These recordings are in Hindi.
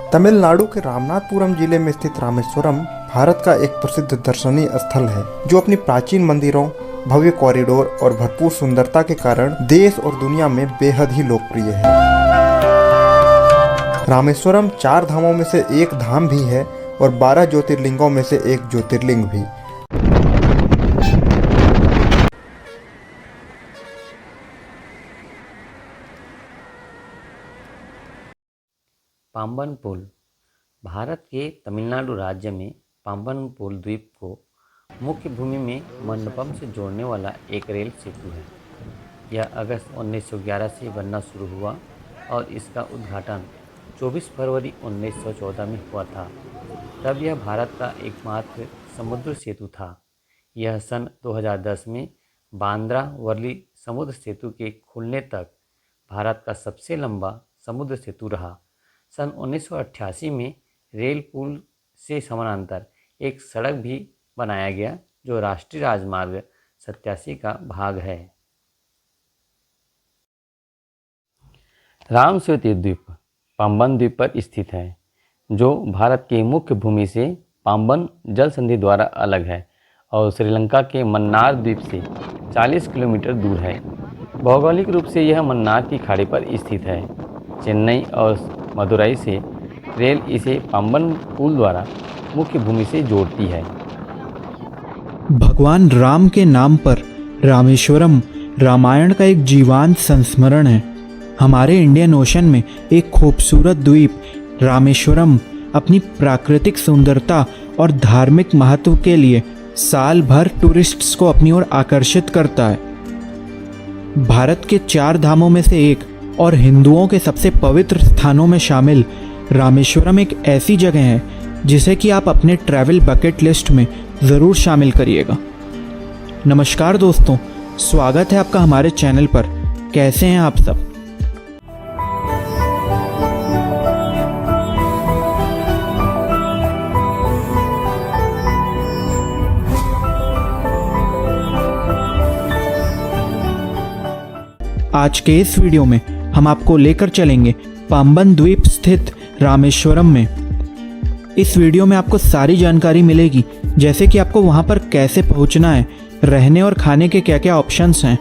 तमिलनाडु के रामनाथपुरम जिले में स्थित रामेश्वरम भारत का एक प्रसिद्ध दर्शनीय स्थल है जो अपनी प्राचीन मंदिरों, भव्य कॉरिडोर और भरपूर सुंदरता के कारण देश और दुनिया में बेहद ही लोकप्रिय है। रामेश्वरम 4 धामों में से एक धाम भी है और 12 ज्योतिर्लिंगों में से एक ज्योतिर्लिंग भी। पाम्बन पुल भारत के तमिलनाडु राज्य में पाम्बन पुल द्वीप को मुख्य भूमि में मंडपम से जोड़ने वाला एक रेल सेतु है। यह अगस्त 1911 से बनना शुरू हुआ और इसका उद्घाटन 24 फरवरी 1914 में हुआ था। तब यह भारत का एकमात्र समुद्र सेतु था। यह सन 2010 में बांद्रा वर्ली समुद्र सेतु के खुलने तक भारत का सबसे लंबा समुद्र सेतु रहा। सन 1988 में रेल पुल से समानांतर एक सड़क भी बनाया गया जो राष्ट्रीय राजमार्ग 87 का भाग है। रामसेतु द्वीप पाम्बन द्वीप पर स्थित है जो भारत के मुख्य भूमि से पाम्बन जल संधि द्वारा अलग है और श्रीलंका के मन्नार द्वीप से 40 किलोमीटर दूर है। भौगोलिक रूप से यह मन्नार की खाड़ी पर स्थित है। चेन्नई और मदुरई से रेल इसे पाम्बन पुल द्वारा मुख्य भूमि से जोड़ती है। भगवान राम के नाम पर रामेश्वरम रामायण का एक जीवंत संस्मरण है। हमारे इंडियन ओशन में एक खूबसूरत द्वीप रामेश्वरम अपनी प्राकृतिक सुंदरता और धार्मिक महत्व के लिए साल भर टूरिस्ट्स को अपनी ओर आकर्षित करता है। भारत के 4 धामों में से एक और हिंदुओं के सबसे पवित्र स्थानों में शामिल रामेश्वरम एक ऐसी जगह है जिसे कि आप अपने ट्रैवल बकेट लिस्ट में ज़रूर शामिल करिएगा। नमस्कार दोस्तों, स्वागत है आपका हमारे चैनल पर। कैसे हैं आप सब? आज के इस वीडियो में हम आपको लेकर चलेंगे पाम्बन द्वीप स्थित रामेश्वरम में। इस वीडियो में आपको सारी जानकारी मिलेगी, जैसे कि आपको वहां पर कैसे पहुंचना है, रहने और खाने के क्या क्या ऑप्शंस हैं,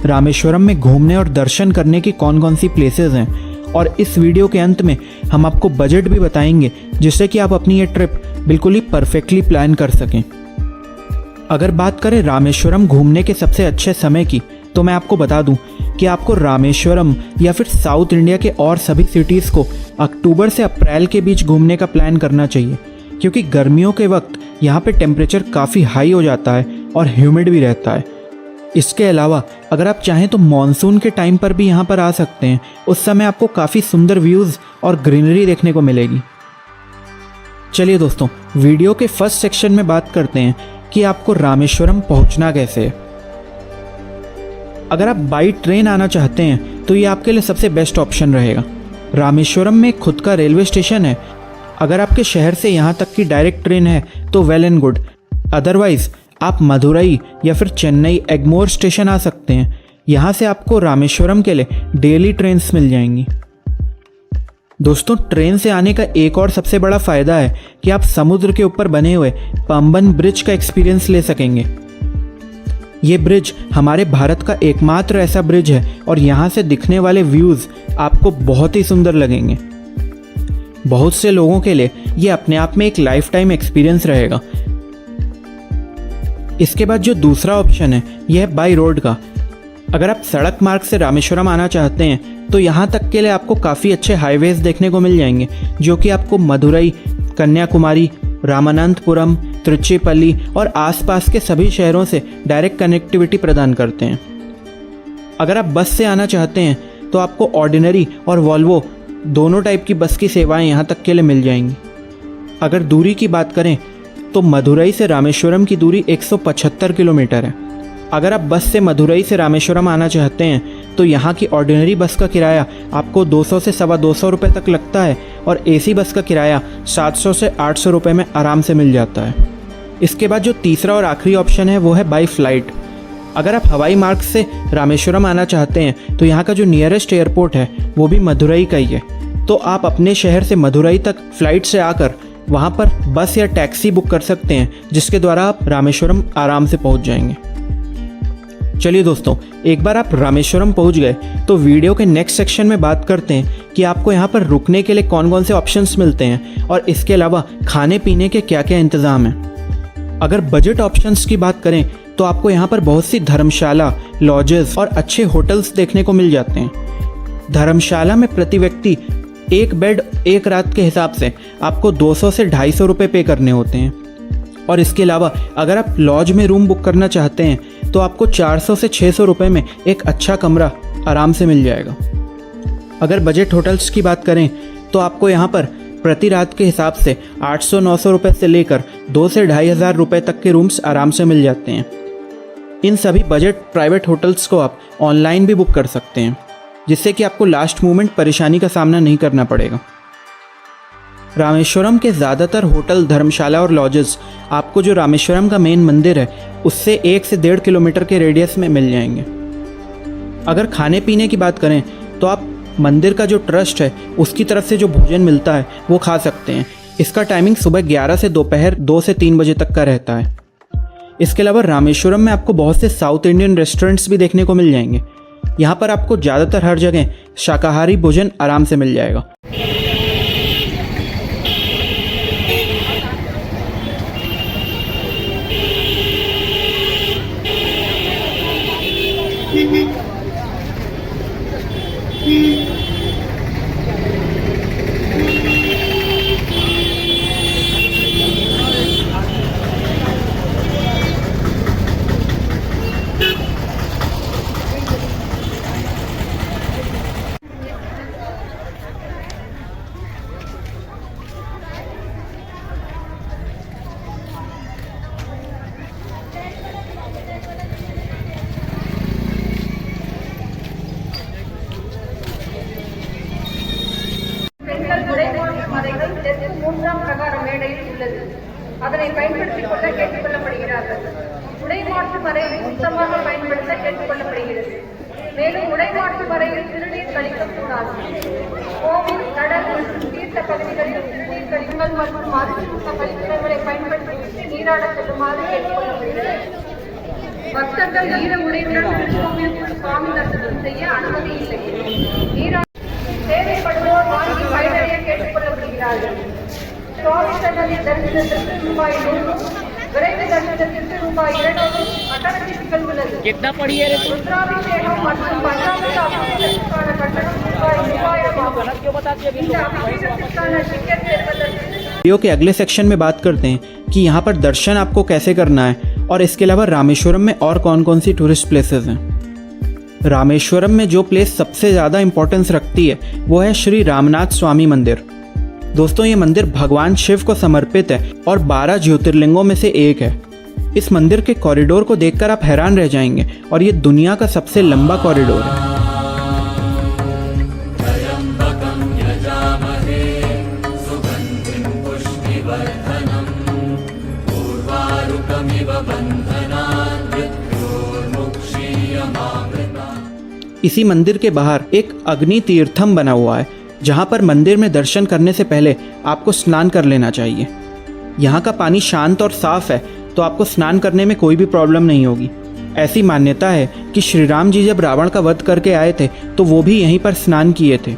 रामेश्वरम में घूमने और दर्शन करने की कौन कौन सी प्लेसेस हैं, और इस वीडियो के अंत में हम आपको बजट भी बताएंगे जिससे कि आप अपनी ये ट्रिप बिल्कुल ही परफेक्टली प्लान कर सकें। अगर बात करें रामेश्वरम घूमने के सबसे अच्छे समय की, तो मैं आपको बता दूं कि आपको रामेश्वरम या फिर साउथ इंडिया के और सभी सिटीज़ को अक्टूबर से अप्रैल के बीच घूमने का प्लान करना चाहिए, क्योंकि गर्मियों के वक्त यहाँ पे टेम्परेचर काफ़ी हाई हो जाता है और ह्यूमिड भी रहता है। इसके अलावा अगर आप चाहें तो मॉनसून के टाइम पर भी यहाँ पर आ सकते हैं। उस समय आपको काफ़ी सुंदर व्यूज़ और ग्रीनरी देखने को मिलेगी। चलिए दोस्तों, वीडियो के फर्स्ट सेक्शन में बात करते हैं कि आपको रामेश्वरम पहुँचना कैसे है। अगर आप बाई ट्रेन आना चाहते हैं तो ये आपके लिए सबसे बेस्ट ऑप्शन रहेगा। रामेश्वरम में खुद का रेलवे स्टेशन है। अगर आपके शहर से यहाँ तक की डायरेक्ट ट्रेन है तो वेल एंड गुड, अदरवाइज़ आप मदुरई या फिर चेन्नई एग्मोर स्टेशन आ सकते हैं। यहाँ से आपको रामेश्वरम के लिए डेली ट्रेन्स मिल जाएंगी। दोस्तों, ट्रेन से आने का एक और सबसे बड़ा फ़ायदा है कि आप समुद्र के ऊपर बने हुए पाम्बन ब्रिज का एक्सपीरियंस ले सकेंगे। ये ब्रिज हमारे भारत का एकमात्र ऐसा ब्रिज है और यहाँ से दिखने वाले व्यूज़ आपको बहुत ही सुंदर लगेंगे। बहुत से लोगों के लिए ये अपने आप में एक लाइफ टाइम एक्सपीरियंस रहेगा। इसके बाद जो दूसरा ऑप्शन है यह है बाई रोड का। अगर आप सड़क मार्ग से रामेश्वरम आना चाहते हैं तो यहाँ तक के लिए आपको काफ़ी अच्छे हाईवेज देखने को मिल जाएंगे, जो कि आपको मदुरई, कन्याकुमारी, रामानंतपुरम, त्रिचीपल्ली और आसपास के सभी शहरों से डायरेक्ट कनेक्टिविटी प्रदान करते हैं। अगर आप बस से आना चाहते हैं तो आपको ऑर्डिनरी और वॉल्वो दोनों टाइप की बस की सेवाएं यहाँ तक के लिए मिल जाएंगी। अगर दूरी की बात करें तो मदुरई से रामेश्वरम की दूरी 175 किलोमीटर है। अगर आप बस से मदुरई से रामेश्वरम आना चाहते हैं तो यहाँ की ऑर्डिनरी बस का किराया आपको 200 से 225 रुपये तक लगता है और एसी बस का किराया 700 से 800 रुपये में आराम से मिल जाता है। इसके बाद जो तीसरा और आखिरी ऑप्शन है वो है बाई फ्लाइट। अगर आप हवाई मार्ग से रामेश्वरम आना चाहते हैं तो यहाँ का जो नियरेस्ट एयरपोर्ट है वो भी मदुरई का ही है। तो आप अपने शहर से मदुरई तक फ्लाइट से आकर वहाँ पर बस या टैक्सी बुक कर सकते हैं, जिसके द्वारा आप रामेश्वरम आराम से पहुँच जाएंगे। चलिए दोस्तों, एक बार आप रामेश्वरम पहुँच गए तो वीडियो के नेक्स्ट सेक्शन में बात करते हैं कि आपको यहाँ पर रुकने के लिए कौन कौन से ऑप्शंस मिलते हैं और इसके अलावा खाने पीने के क्या क्या इंतज़ाम हैं। अगर बजट ऑप्शंस की बात करें तो आपको यहाँ पर बहुत सी धर्मशाला, लॉजेस और अच्छे होटल्स देखने को मिल जाते हैं। धर्मशाला में प्रति व्यक्ति एक बेड एक रात के हिसाब से आपको 200 से 250 रुपये पे करने होते हैं, और इसके अलावा अगर आप लॉज में रूम बुक करना चाहते हैं तो आपको 400 से 600 रुपये में एक अच्छा कमरा आराम से मिल जाएगा। अगर बजट होटल्स की बात करें तो आपको यहाँ पर प्रति रात के हिसाब से 800-900 रुपये से लेकर 2 से 2,500 रुपये तक के रूम्स आराम से मिल जाते हैं। इन सभी बजट प्राइवेट होटल्स को आप ऑनलाइन भी बुक कर सकते हैं, जिससे कि आपको लास्ट मोमेंट परेशानी का सामना नहीं करना पड़ेगा। रामेश्वरम के ज़्यादातर होटल, धर्मशाला और लॉजेस आपको जो रामेश्वरम का मेन मंदिर है उससे 1 से 1.5 किलोमीटर के रेडियस में मिल जाएंगे। अगर खाने पीने की बात करें तो आप मंदिर का जो ट्रस्ट है उसकी तरफ से जो भोजन मिलता है वो खा सकते हैं। इसका टाइमिंग सुबह 11 से दोपहर 2 से 3 बजे तक का रहता है। इसके अलावा रामेश्वरम में आपको बहुत से साउथ इंडियन रेस्टोरेंट्स भी देखने को मिल जाएंगे। यहाँ पर आपको ज़्यादातर हर जगह शाकाहारी भोजन आराम से मिल जाएगा। மூன்றாம் பிரகார மேடையில் உள்ளது. அதனை பயன்படுத்திக் கொள்ள கேட்டுக்கொள்ளப்படுகிறார்கள். உடை மாற்றும் அறை சுத்தமாக பயன்படுத்த கேட்டுக்கொள்ளப்படுகிறது. மேலும் உடை மாற்றும் அறையில் சிறுநீர் கழிக்கக்கூடாது. கோவில், கடல் மற்றும் தீர்த்த பகுதிகளில் சிறுநீர் கழிவுகள் மற்றும் அதிர்ஷ்ட கழிப்பிடங்களை பயன்படுத்தி நீராட செல்லுமாறு கேட்டுக்கொள்ளப்படுகிறது. பக்தர்கள் ஈர உடையுடன் திருக்கோவிலுக்குள் சுவாமி தரிசனம் செய்ய அனுமதி இல்லை. தேவைப்படுவோர் வாங்கி பயனடைய கேட்டுக்கொள்ளப்படுகிறார்கள். சுவாமி சன்னதி தரிசனத்திற்கு ரூபாய் 100, விரைவு தரிசனத்திற்கு ரூபாய் 200 கட்டண சிக்கல் உள்ளது. ருத்ராபிஷேகம் மற்றும் பஞ்சாமிர்த அபிஷேகத்திற்கான கட்டணம் ரூபாய் 3000 ஆகும். இந்த அபிஷேகத்திற்கான டிக்கெட் பெறுவதற்கு वीडियो के अगले सेक्शन में बात करते हैं कि यहाँ पर दर्शन आपको कैसे करना है और इसके अलावा रामेश्वरम में और कौन कौन सी टूरिस्ट प्लेसेस हैं। रामेश्वरम में जो प्लेस सबसे ज़्यादा इम्पोर्टेंस रखती है वो है श्री रामनाथ स्वामी मंदिर। दोस्तों, ये मंदिर भगवान शिव को समर्पित है और 12 ज्योतिर्लिंगों में से एक है। इस मंदिर के कॉरिडोर को देखकर आप हैरान रह जाएंगे और ये दुनिया का सबसे लंबा कॉरिडोर है। इसी मंदिर के बाहर एक अग्नि तीर्थम बना हुआ है, जहाँ पर मंदिर में दर्शन करने से पहले आपको स्नान कर लेना चाहिए। यहाँ का पानी शांत और साफ है, तो आपको स्नान करने में कोई भी प्रॉब्लम नहीं होगी। ऐसी मान्यता है कि श्री राम जी जब रावण का वध करके आए थे तो वो भी यहीं पर स्नान किए थे।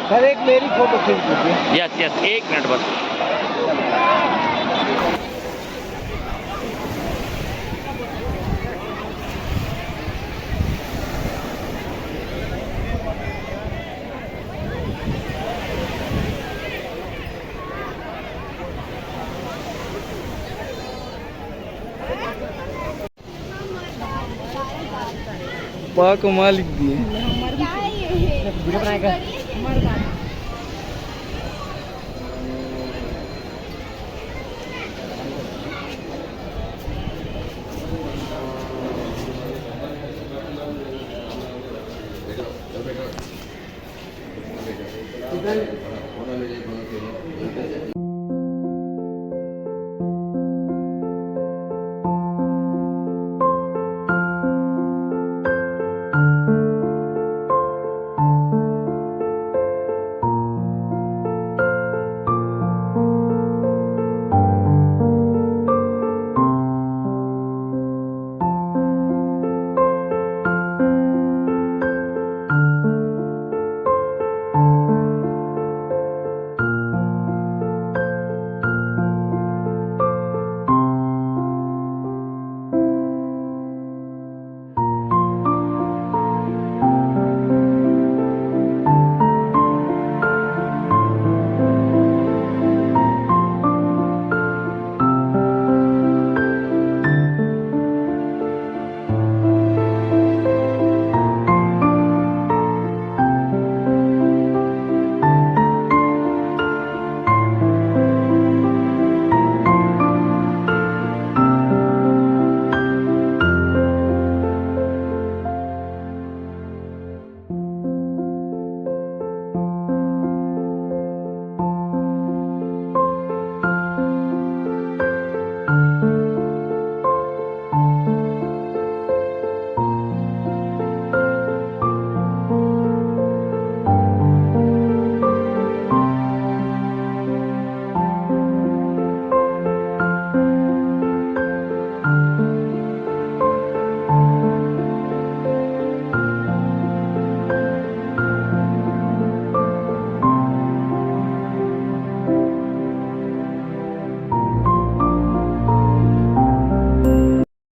सर एक मेरी फोटो खींच दीजिए। यस यस, 1 मिनट बस। पा कमाल लिख दिए।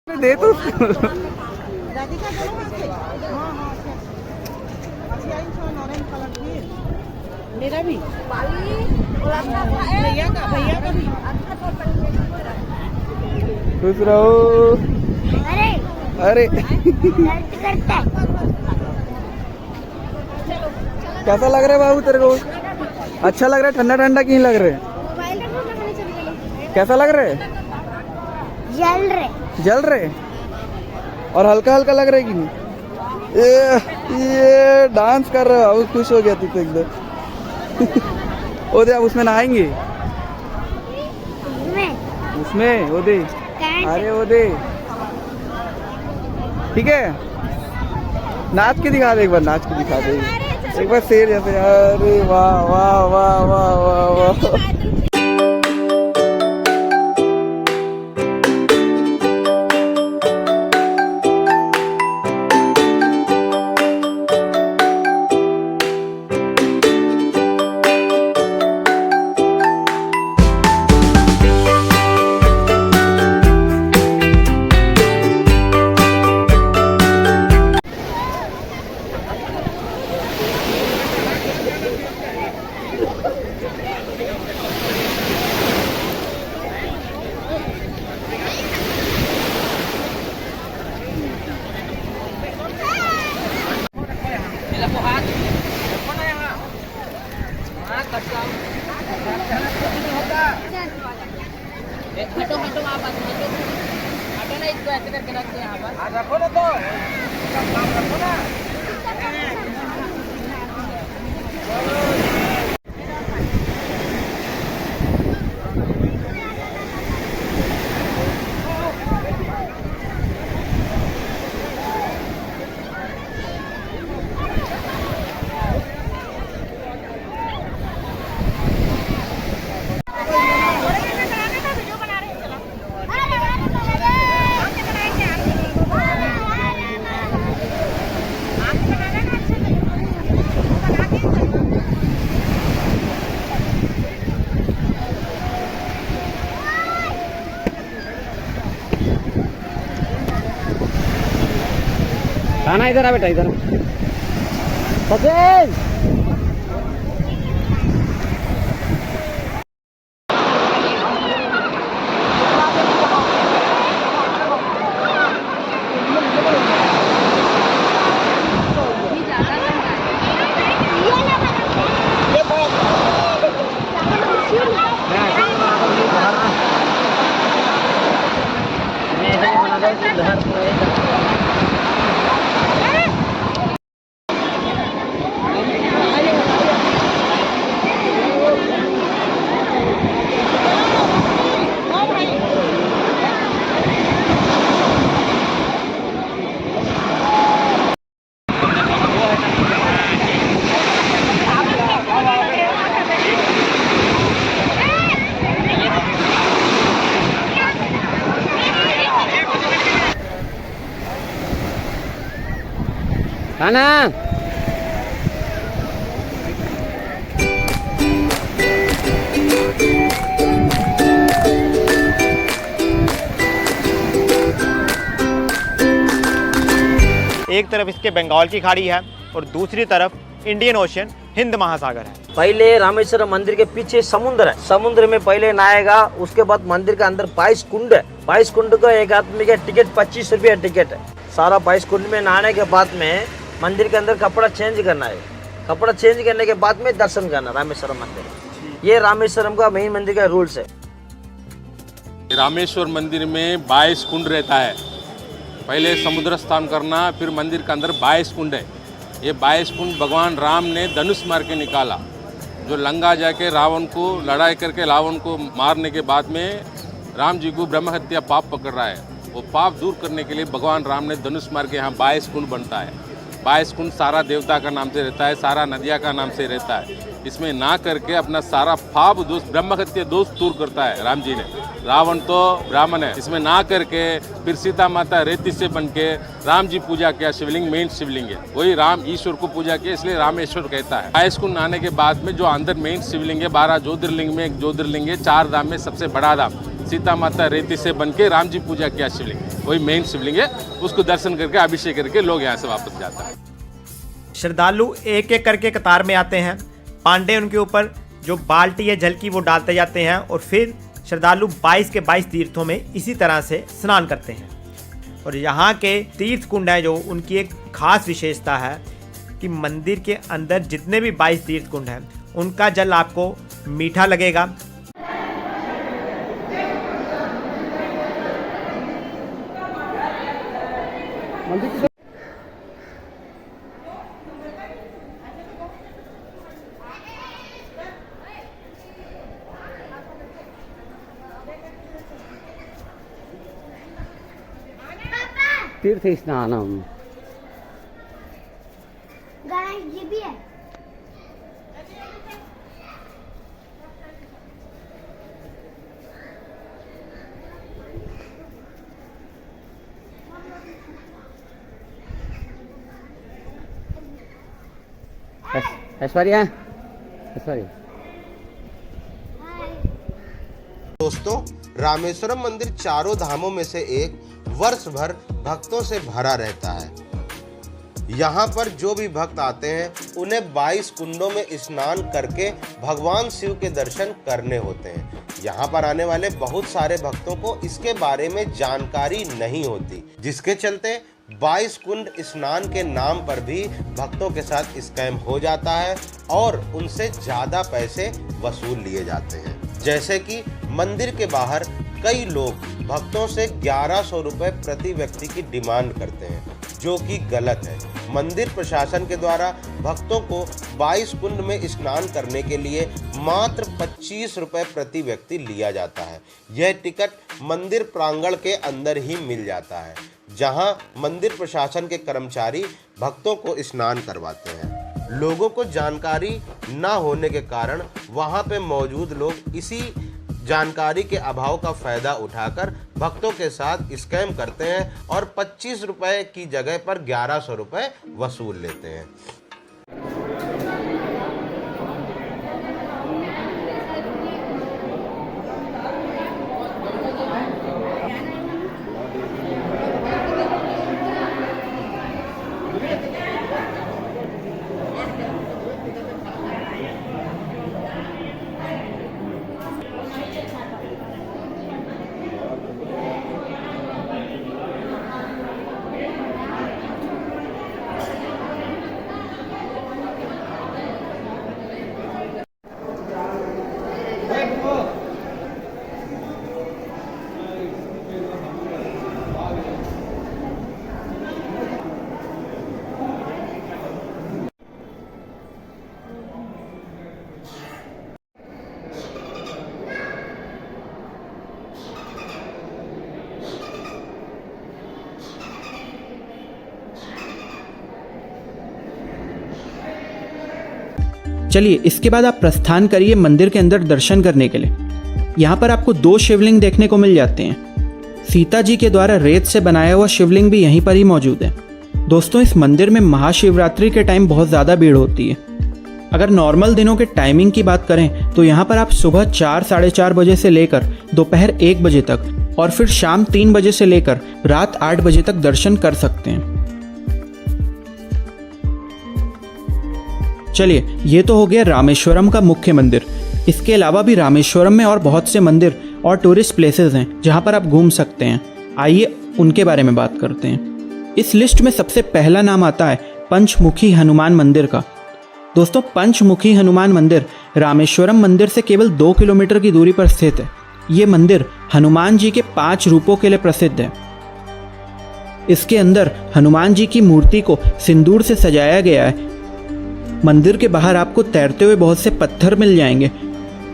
दे तो मेरा भी भैया का भी। खुश रहो। अरे कैसा लग रहा है बाबू तेरे को? अच्छा लग रहा है? ठंडा ठंडा क्यों लग रहा है? कैसा लग रहा है? जल रहे और हल्का हल्का लग रहा है कि नहीं? ये डांस कर रहा है। खुश हो गया तू तो एकदम। ओ दे, अब उसमें नहाएंगे। उसमें ओ दे, अरे ओ दे, ठीक है। नाच के दिखा दे एक बार, नाच के दिखा दे एक बार शेर जैसे। अरे वाह वाह वाह वाह वाह वाह। हटो हटो आप हटो ना, इसको ऐसे करके रख दो यहाँ पर। रखो ना तो रखो ना। खाना इधर आ बेटा, इधर सचिन। खाना एक तरफ इसके बंगाल की खाड़ी है और दूसरी तरफ इंडियन ओशन हिंद महासागर है। पहले रामेश्वरम मंदिर के पीछे समुद्र है, समुद्र में पहले नहाएगा, उसके बाद मंदिर के अंदर 22 कुंड है। 22 कुंड का एक आदमी का टिकट 25 रुपया टिकट है। सारा 22 कुंड में नहाने के बाद में मंदिर के अंदर कपड़ा चेंज करना है, कपड़ा चेंज करने के बाद में दर्शन करना रामेश्वरम मंदिर। ये रामेश्वरम का मेन मंदिर का रूल्स है। रामेश्वर मंदिर में 22 कुंड रहता है। पहले समुद्र स्नान करना, फिर मंदिर के अंदर 22 कुंड है। ये 22 कुंड भगवान राम ने धनुष मार के निकाला। जो लंका जाके रावण को लड़ाई करके रावण को मारने के बाद में राम जी को ब्रह्म हत्या पाप पकड़ रहा है, वो पाप दूर करने के लिए भगवान राम ने धनुष मार के यहाँ 22 कुंड बनता है। 22 कुंड सारा देवता का नाम से रहता है, सारा नदिया का नाम से रहता है। इसमें ना करके अपना सारा पाप दोष ब्रह्म हत्या दोष दूर करता है राम जी ने। रावण तो ब्राह्मण है, इसमें ना करके फिर सीता माता रेती से बन के राम जी पूजा किया। शिवलिंग मेन शिवलिंग है, वही राम ईश्वर को पूजा किया, इसलिए रामेश्वर कहता है। 22 कुंड नहाने के बाद में जो अंदर मेन शिवलिंग है, 12 ज्योतिर्लिंग में एक ज्योतिर्लिंग है, 4 धाम में सबसे बड़ा धाम सीता माता रेती से बन के राम जी पूजा किया शिवलिंग, वही मेन शिवलिंग है। उसको दर्शन करके अभिषेक करके लोग यहाँ से वापस जाता है। श्रद्धालु एक एक करके कतार में आते हैं। पांडे उनके ऊपर जो बाल्टी है जल की वो डालते जाते हैं और फिर श्रद्धालु 22 के 22 तीर्थों में इसी तरह से स्नान करते हैं। और यहाँ के तीर्थ कुंड है जो उनकी एक खास विशेषता है कि मंदिर के अंदर जितने भी 22 तीर्थ कुंड हैं उनका जल आपको मीठा लगेगा। तीर्थ स्नानम गणेश जी भी है। ऐश्वर्या दोस्तों, रामेश्वरम मंदिर चारों धामों में से एक वर्ष भर भक्तों से भरा रहता है। यहाँ पर जो भी भक्त आते हैं उन्हें 22 कुंडों में स्नान करके भगवान शिव के दर्शन करने होते हैं। यहाँ पर आने वाले बहुत सारे भक्तों को इसके बारे में जानकारी नहीं होती, जिसके चलते 22 कुंड स्नान के नाम पर भी भक्तों के साथ स्कैम हो जाता है और उनसे ज़्यादा पैसे वसूल लिए जाते हैं। जैसे कि मंदिर के बाहर कई लोग भक्तों से 1100 रुपये प्रति व्यक्ति की डिमांड करते हैं, जो कि गलत है। मंदिर प्रशासन के द्वारा भक्तों को 22 कुंड में स्नान करने के लिए मात्र 25 रुपये प्रति व्यक्ति लिया जाता है। यह टिकट मंदिर प्रांगण के अंदर ही मिल जाता है, जहां मंदिर प्रशासन के कर्मचारी भक्तों को स्नान करवाते हैं। लोगों को जानकारी न होने के कारण वहां पे मौजूद लोग इसी जानकारी के अभाव का फायदा उठाकर भक्तों के साथ स्कैम करते हैं और 25 रुपये की जगह पर 1100 रुपये वसूल लेते हैं। चलिए इसके बाद आप प्रस्थान करिए मंदिर के अंदर दर्शन करने के लिए। यहाँ पर आपको 2 शिवलिंग देखने को मिल जाते हैं। सीता जी के द्वारा रेत से बनाया हुआ शिवलिंग भी यहीं पर ही मौजूद है। दोस्तों, इस मंदिर में महाशिवरात्रि के टाइम बहुत ज़्यादा भीड़ होती है। अगर नॉर्मल दिनों के टाइमिंग की बात करें तो यहाँ पर आप सुबह 4 साढ़े 4 बजे से लेकर दोपहर 1 बजे तक और फिर शाम 3 बजे से लेकर रात 8 बजे तक दर्शन कर सकते हैं। चलिए, ये तो हो गया रामेश्वरम का मुख्य मंदिर। इसके अलावा भी रामेश्वरम में और बहुत से मंदिर और टूरिस्ट प्लेसेस हैं जहाँ पर आप घूम सकते हैं। आइए उनके बारे में बात करते हैं। इस लिस्ट में सबसे पहला नाम आता है पंचमुखी हनुमान मंदिर का। दोस्तों, पंचमुखी हनुमान मंदिर रामेश्वरम मंदिर से केवल 2 किलोमीटर की दूरी पर स्थित है। ये मंदिर हनुमान जी के 5 रूपों के लिए प्रसिद्ध है। इसके अंदर हनुमान जी की मूर्ति को सिंदूर से सजाया गया है। मंदिर के बाहर आपको तैरते हुए बहुत से पत्थर मिल जाएंगे।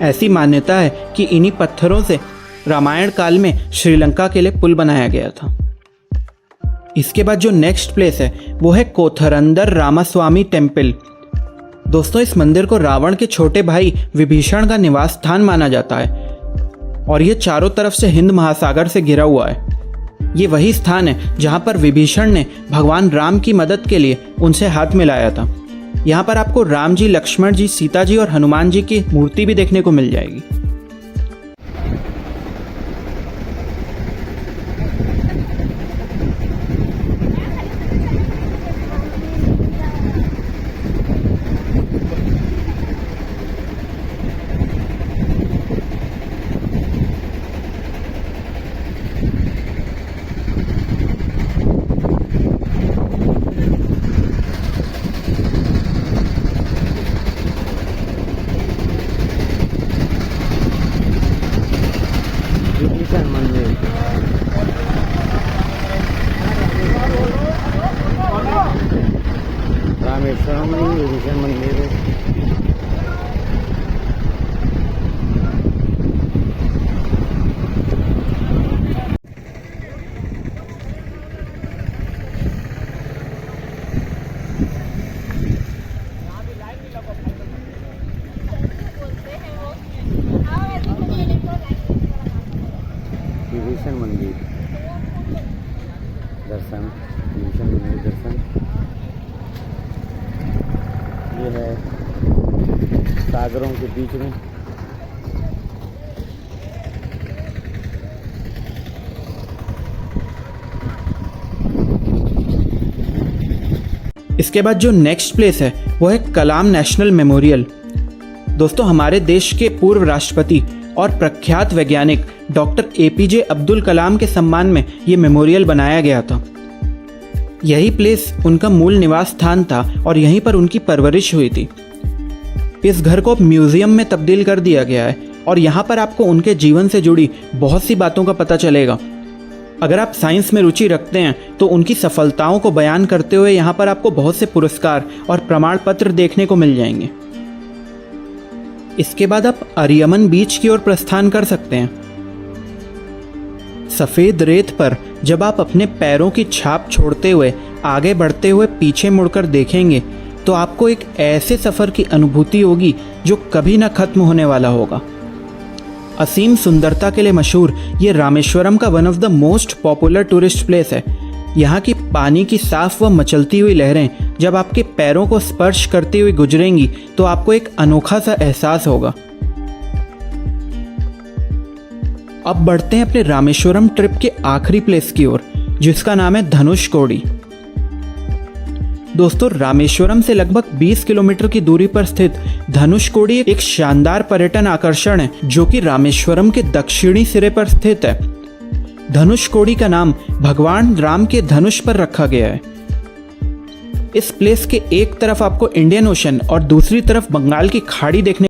ऐसी मान्यता है कि इन्हीं पत्थरों से रामायण काल में श्रीलंका के लिए पुल बनाया गया था। इसके बाद जो नेक्स्ट प्लेस है वो है कोथरंदर रामास्वामी टेम्पल। दोस्तों, इस मंदिर को रावण के छोटे भाई विभीषण का निवास स्थान माना जाता है और ये चारों तरफ से हिंद महासागर से घिरा हुआ है। ये वही स्थान है जहाँ पर विभीषण ने भगवान राम की मदद के लिए उनसे हाथ मिलाया था। यहाँ पर आपको राम जी, लक्ष्मण जी, सीता जी और हनुमान जी की मूर्ति भी देखने को मिल जाएगी। रामेश्वरम में विभीषण मंदिर है। विभीषण मंदिर दर्शन, विभीषण मंदिर दर्शन। ये है सागरों के बीच में। इसके बाद जो नेक्स्ट प्लेस है वो है कलाम नेशनल मेमोरियल। दोस्तों, हमारे देश के पूर्व राष्ट्रपति और प्रख्यात वैज्ञानिक डॉक्टर APJ अब्दुल कलाम के सम्मान में ये मेमोरियल बनाया गया था। यही प्लेस उनका मूल निवास स्थान था और यहीं पर उनकी परवरिश हुई थी। इस घर को अब म्यूजियम में तब्दील कर दिया गया है और यहाँ पर आपको उनके जीवन से जुड़ी बहुत सी बातों का पता चलेगा। अगर आप साइंस में रुचि रखते हैं तो उनकी सफलताओं को बयान करते हुए यहाँ पर आपको बहुत से पुरस्कार और प्रमाण पत्र देखने को मिल जाएंगे। इसके बाद आप अरियमन बीच की ओर प्रस्थान कर सकते हैं। सफेद रेत पर जब आप अपने पैरों की छाप छोड़ते हुए आगे बढ़ते हुए पीछे मुड़कर देखेंगे तो आपको एक ऐसे सफर की अनुभूति होगी जो कभी ना खत्म होने वाला होगा। असीम सुंदरता के लिए मशहूर ये रामेश्वरम का one of the most popular tourist place है। यहाँ की पानी की साफ व मचलती हुई लहरें जब आपके पैरों को स्पर्श करती हुई गुजरेंगी तो आपको एक अनोखा सा एहसास होगा। अब बढ़ते हैं अपने रामेश्वरम ट्रिप के आखिरी प्लेस की ओर, जिसका नाम है धनुषकोडी। दोस्तों, रामेश्वरम से लगभग 20 किलोमीटर की दूरी पर स्थित धनुषकोडी एक शानदार पर्यटन आकर्षण है जो कि रामेश्वरम के दक्षिणी सिरे पर स्थित है। धनुषकोडी का नाम भगवान राम के धनुष पर रखा गया है। इस प्लेस के एक तरफ आपको इंडियन ओशन और दूसरी तरफ बंगाल की खाड़ी देखने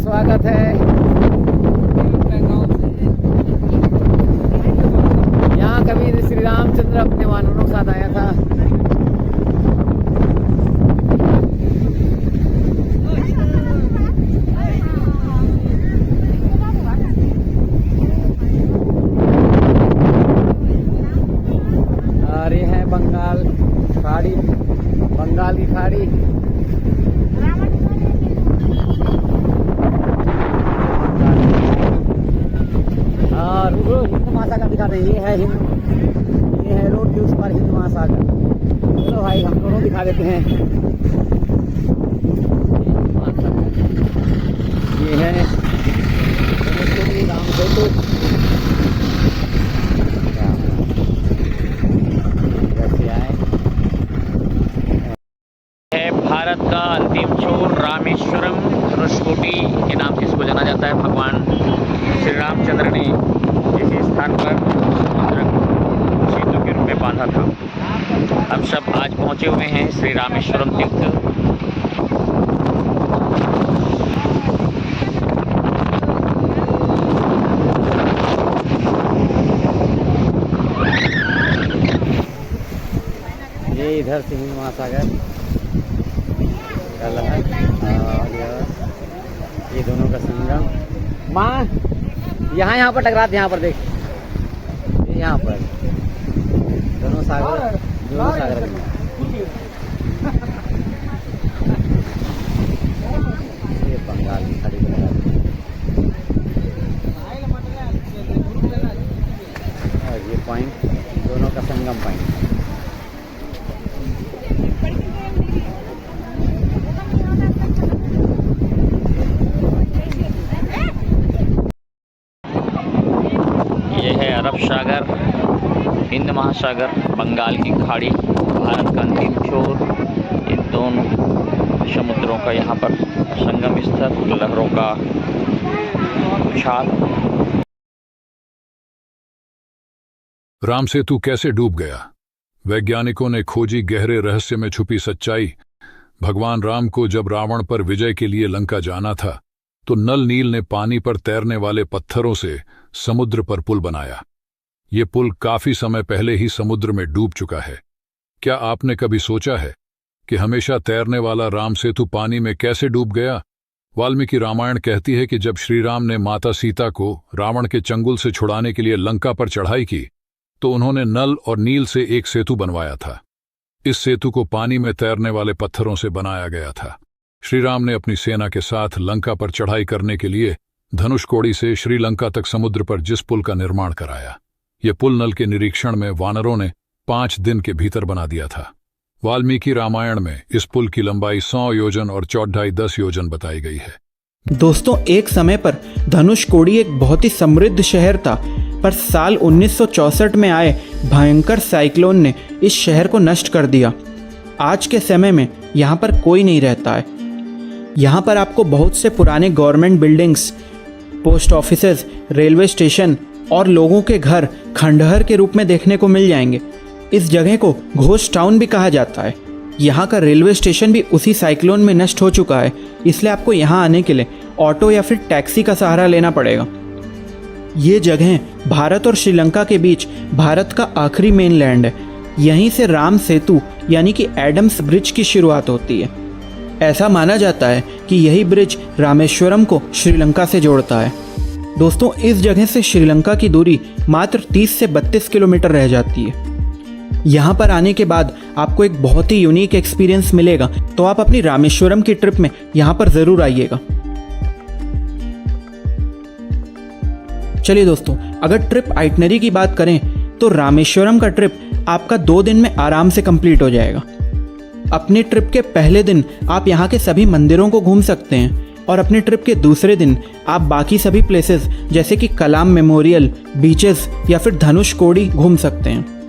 स्वागत है। यहाँ कभी श्री रामचंद्र अपने वानरों के साथ आया था। और ये है बंगाल खाड़ी, बंगाल की खाड़ी। और हिंद महासागर दिखाते हैं। ये है रोड के उस पर हिंद महासागर। चलो भाई हम दोनों दिखा देते हैं। ये है राम सेतु। भारत का अंतिम छोर रामेश्वरम धनुषकोडी के नाम से इसको जाना जाता है। भगवान श्री रामचंद्र ने इसी स्थान पर समुद्र सेतु के रूप में बांधा था। हम सब आज पहुंचे हुए हैं श्री रामेश्वरम तीर्थ। ये इधर से हिंद महासागर और ये दोनों का संगम। माँ यहाँ पर टकराते, यहाँ पर देख, यहाँ पर दोनों सागर ये बंगाल की खाड़ी और ये पॉइंट दोनों का संगम पॉइंट। अरब सागर, हिंद महासागर, बंगाल की खाड़ी, भारत का अंतिम छोर। इन दोनों समुद्रों का यहाँ पर संगम स्थल, लहरों का उछाल। राम सेतु कैसे डूब गया? वैज्ञानिकों ने खोजी गहरे रहस्य में छुपी सच्चाई। भगवान राम को जब रावण पर विजय के लिए लंका जाना था तो नल नील ने पानी पर तैरने वाले पत्थरों से समुद्र पर पुल बनाया। ये पुल काफी समय पहले ही समुद्र में डूब चुका है। क्या आपने कभी सोचा है कि हमेशा तैरने वाला राम सेतु पानी में कैसे डूब गया? वाल्मीकि रामायण कहती है कि जब श्री राम ने माता सीता को रावण के चंगुल से छुड़ाने के लिए लंका पर चढ़ाई की तो उन्होंने नल और नील से एक सेतु बनवाया था। इस सेतु को पानी में तैरने वाले पत्थरों से बनाया गया था। श्री राम ने अपनी सेना के साथ लंका पर चढ़ाई करने के लिए धनुषकोडी से श्रीलंका तक समुद्र पर जिस पुल का निर्माण कराया, ये पुल नल के निरीक्षण में वानरों ने 5 दिन के भीतर बना दिया था। वाल्मीकि रामायण में इस पुल की लंबाई 100 योजन और चौड़ाई 10 योजन बताई गई है। दोस्तों, एक समय पर धनुषकोडी एक बहुत ही समृद्ध शहर था, पर साल 1964 में आए भयंकर साइक्लोन ने इस शहर को नष्ट कर दिया। आज के समय में यहाँ पर कोई नहीं रहता है। यहाँ पर आपको बहुत से पुराने government buildings, post offices, railway station और लोगों के घर खंडहर के रूप में देखने को मिल जाएंगे। इस जगह को घोस्ट टाउन भी कहा जाता है। यहाँ का रेलवे स्टेशन भी उसी साइक्लोन में नष्ट हो चुका है, इसलिए आपको यहाँ आने के लिए ऑटो या फिर टैक्सी का सहारा लेना पड़ेगा। ये जगह भारत और श्रीलंका के बीच भारत का आखिरी मेनलैंड है। यहीं से राम सेतु यानी कि एडम्स ब्रिज की शुरुआत होती है। ऐसा माना जाता है कि यही ब्रिज रामेश्वरम को श्रीलंका से जोड़ता है। दोस्तों, इस जगह से श्रीलंका की दूरी मात्र 30 से 32 किलोमीटर रह जाती है। यहाँ पर आने के बाद आपको एक बहुत ही यूनिक एक्सपीरियंस मिलेगा, तो आप अपनी रामेश्वरम की ट्रिप में यहाँ पर ज़रूर आइएगा। चलिए दोस्तों, अगर ट्रिप आइटनरी की बात करें तो रामेश्वरम का ट्रिप आपका 2 दिन में आराम से कंप्लीट हो जाएगा। अपने ट्रिप के पहले दिन आप यहाँ के सभी मंदिरों को घूम सकते हैं और अपने ट्रिप के दूसरे दिन आप बाकी सभी प्लेसेस जैसे कि कलाम मेमोरियल, बीचेस या फिर धनुषकोडी घूम सकते हैं।